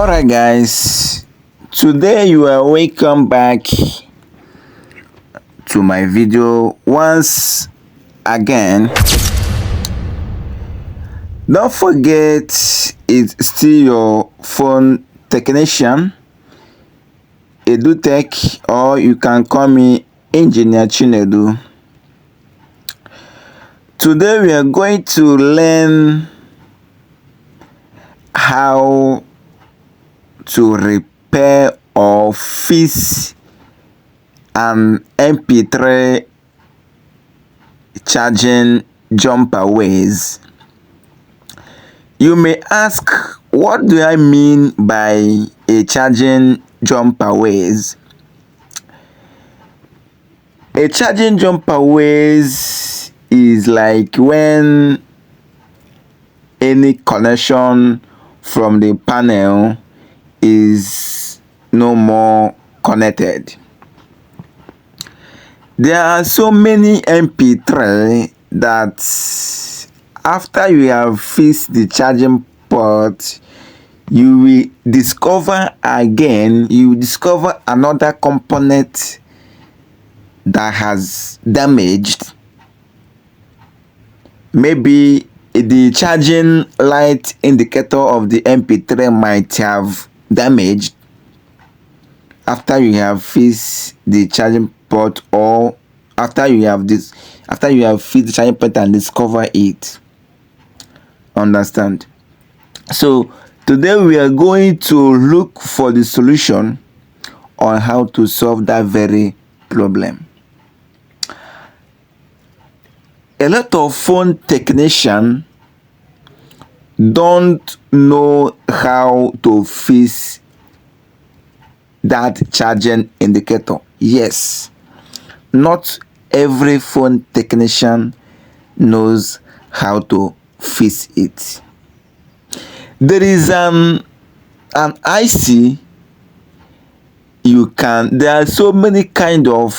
Alright guys, today you are welcome back to my video once again. Don't forget, it's still your phone technician EduTech, or you can call me Engineer Chinedu. Today we are going to learn how to repair or fix an MP3 charging jumper ways. You may ask, what do I mean by a charging jumper ways? A charging jumper ways is like when any connection from the panel is no more connected. There are so many MP3 that after you have fixed the charging port, you will discover another component that has damaged. Maybe the charging light indicator of the MP3 might have damaged after you have fixed the charging port, or after you have fixed the charging port and discover it. Understand? So today we are going to look for the solution on how to solve that very problem. A lot of phone technicians don't know how to fix that charging indicator. Yes, not every phone technician knows how to fix it. There is an IC there are so many kind of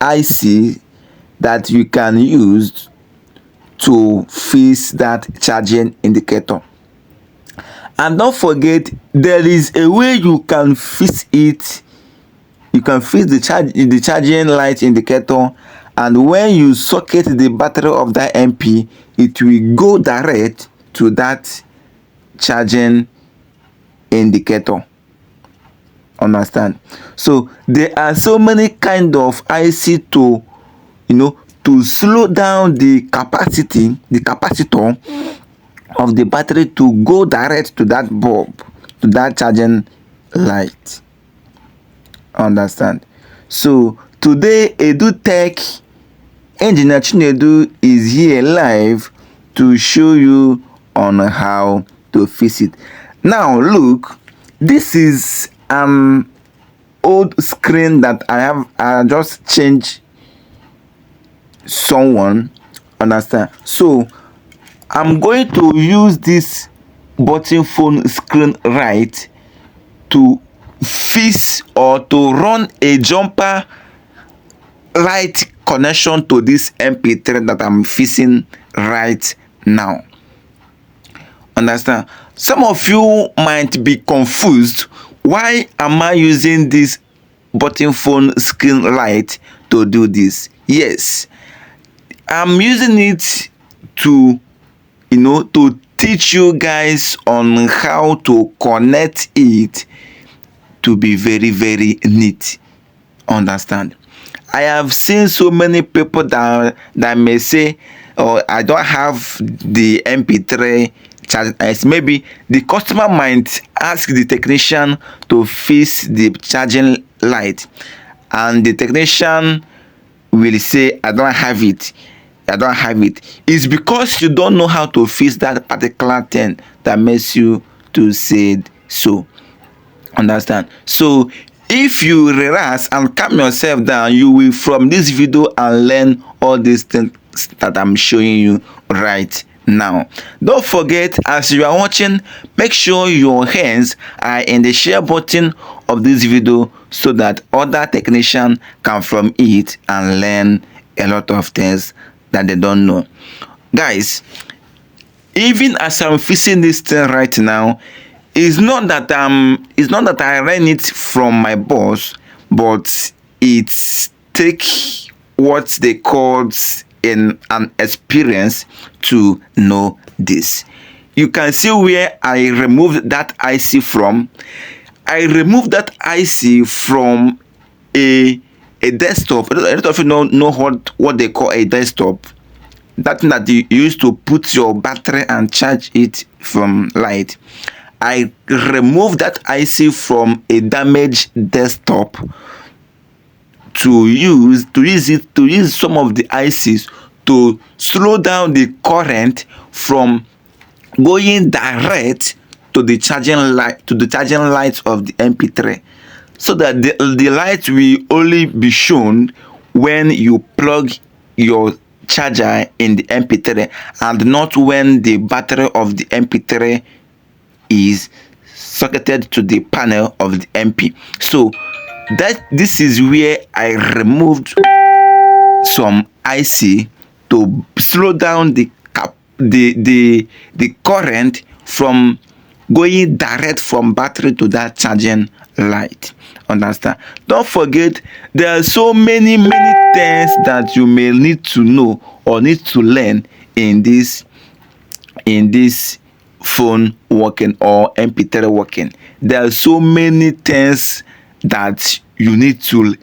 IC that you can use to fix that charging indicator. And don't forget, there is a way you can fix it. You can fix the charging light indicator, and when you socket the battery of that MP, it will go direct to that charging indicator. Understand? So there are so many kind of IC to slow down the capacitor of the battery to go direct to that bulb, to that charging light. Understand? So today EduTech Engineer Chinedu is here live to show you on how to fix it. Now look, this is an old screen that I just changed someone. Understand? So I'm going to use this button phone screen right to fix or to run a jumper light connection to this MP3 that I'm fixing right now. Understand? Some of you might be confused. Why am I using this button phone screen light to do this? Yes, I'm using it to to teach you guys on how to connect it to be very, very neat. Understand? I have seen so many people that may say, oh, I don't have the MP3 charge. Maybe the customer might ask the technician to fix the charging light, and the technician will say, I don't have it. It's because you don't know how to fix that particular thing that makes you to say so. Understand? So if you relax and calm yourself down, you will from this video and learn all these things that I'm showing you right now. Don't forget, as you are watching, make sure your hands are in the share button of this video so that other technicians can from it and learn a lot of things that they don't know. Guys, even as I'm fixing this thing right now, it's not that I ran it from my boss, but it's take what they called an experience to know this. You can see where I removed that IC from. I removed that IC from a desktop. A lot of you know what they call a desktop. That thing that you use to put your battery and charge it from light. I removed that IC from a damaged desktop to use some of the ICs to slow down the current from going direct to the charging light of the MP3, so that the light will only be shown when you plug your charger in the MP3, and not when the battery of the MP3 is socketed to the panel of the MP. So this is where I removed some IC to slow down the current from going direct from battery to that charging light. Understand? Don't forget, there are so many things that you may need to know or need to learn in this phone working or MP3 working. There are so many things that you need to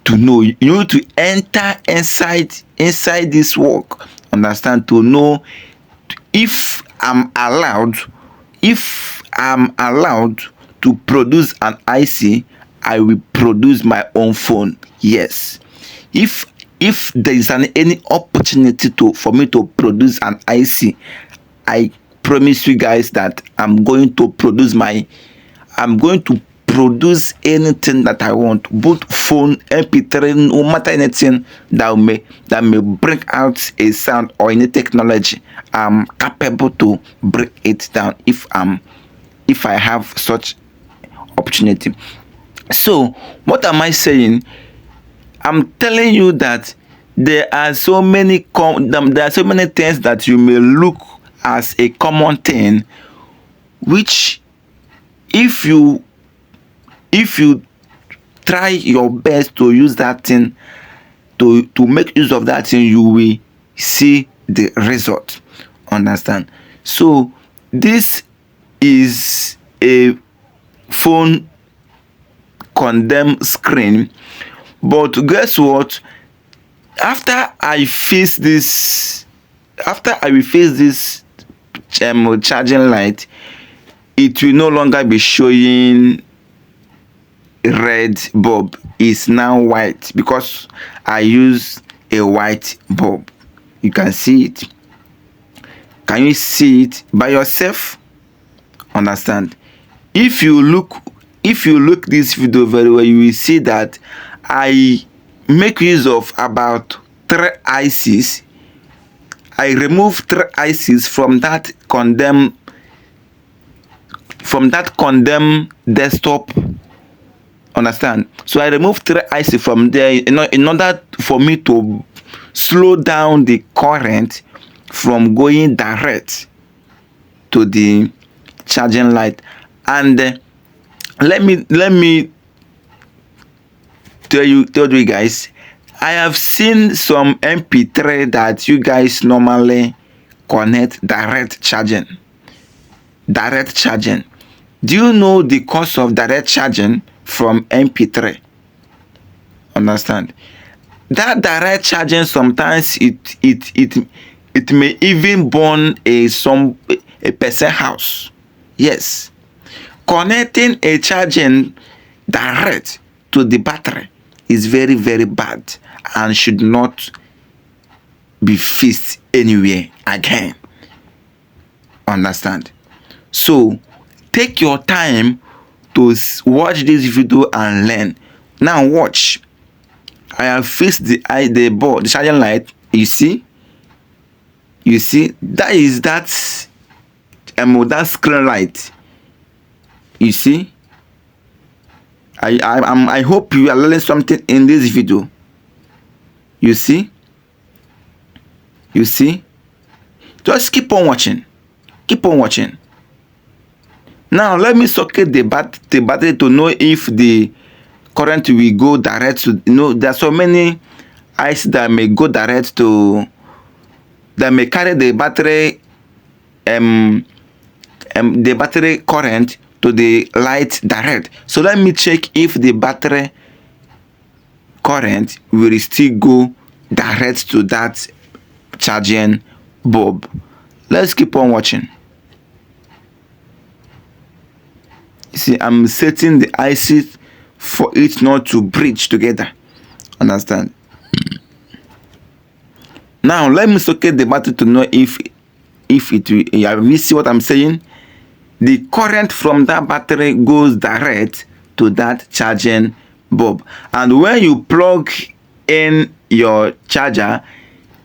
know. You need to enter inside this work. Understand? To know if I'm allowed to produce an IC, I will produce my own phone. Yes. If there is any opportunity for me to produce an IC, I promise you guys that I'm going to produce anything that I want, both phone, MP3, no matter anything that may bring out a sound or any technology. I'm capable to break it down if I have such opportunity. So what am I saying? I'm telling you that there are so many things that you may look as a common thing, which if you try your best to use that thing, to make use of that thing, you will see the result. Understand? So this is a phone condemn screen, but guess what? After I fix this charging light, it will no longer be showing red bulb. Is now white because I use a white bulb. You can see it. Can you see it by yourself? Understand? If you look this video very well, you will see that I make use of about 3 ICs. I remove 3 ICs from that condemn desktop. Understand? So I removed 3 IC from there in order for me to slow down the current from going direct to the charging light. And let me tell you guys, I have seen some MP3 that you guys normally connect direct charging. Do you know the cost of direct charging from MP3? Understand? That direct charging, sometimes it may even burn a person house. Yes. Connecting a charging direct to the battery is very, very bad and should not be fixed anywhere again. Understand? So take your time to watch this video and learn. Now watch. I have fixed the charging light. You see that is that screen light. You see, I hope you are learning something in this video. You see, just keep on watching. Now let me socket the battery to know if the current will go direct to, there are so many IC that may go direct to, that may carry the battery the battery current to the light direct. So let me check if the battery current will still go direct to that charging bulb. Let's keep on watching. See, I'm setting the IC for it not to bridge together. Understand? Now let me socket the battery to know if it will. You see what I'm saying? The current from that battery goes direct to that charging bulb, and when you plug in your charger,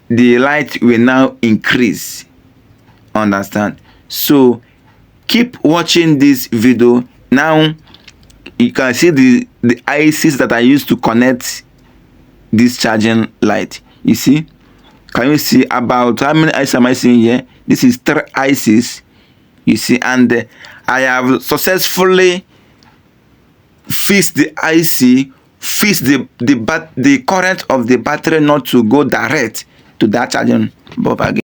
the light will now increase. Understand? So keep watching this video. Now you can see the ICs that I used to connect this charging light. You see, can you see about how many ICs am I seeing here? This is 3 ICs. You see, and I have successfully fixed the IC, fixed the current of the battery not to go direct to that charging bulb again.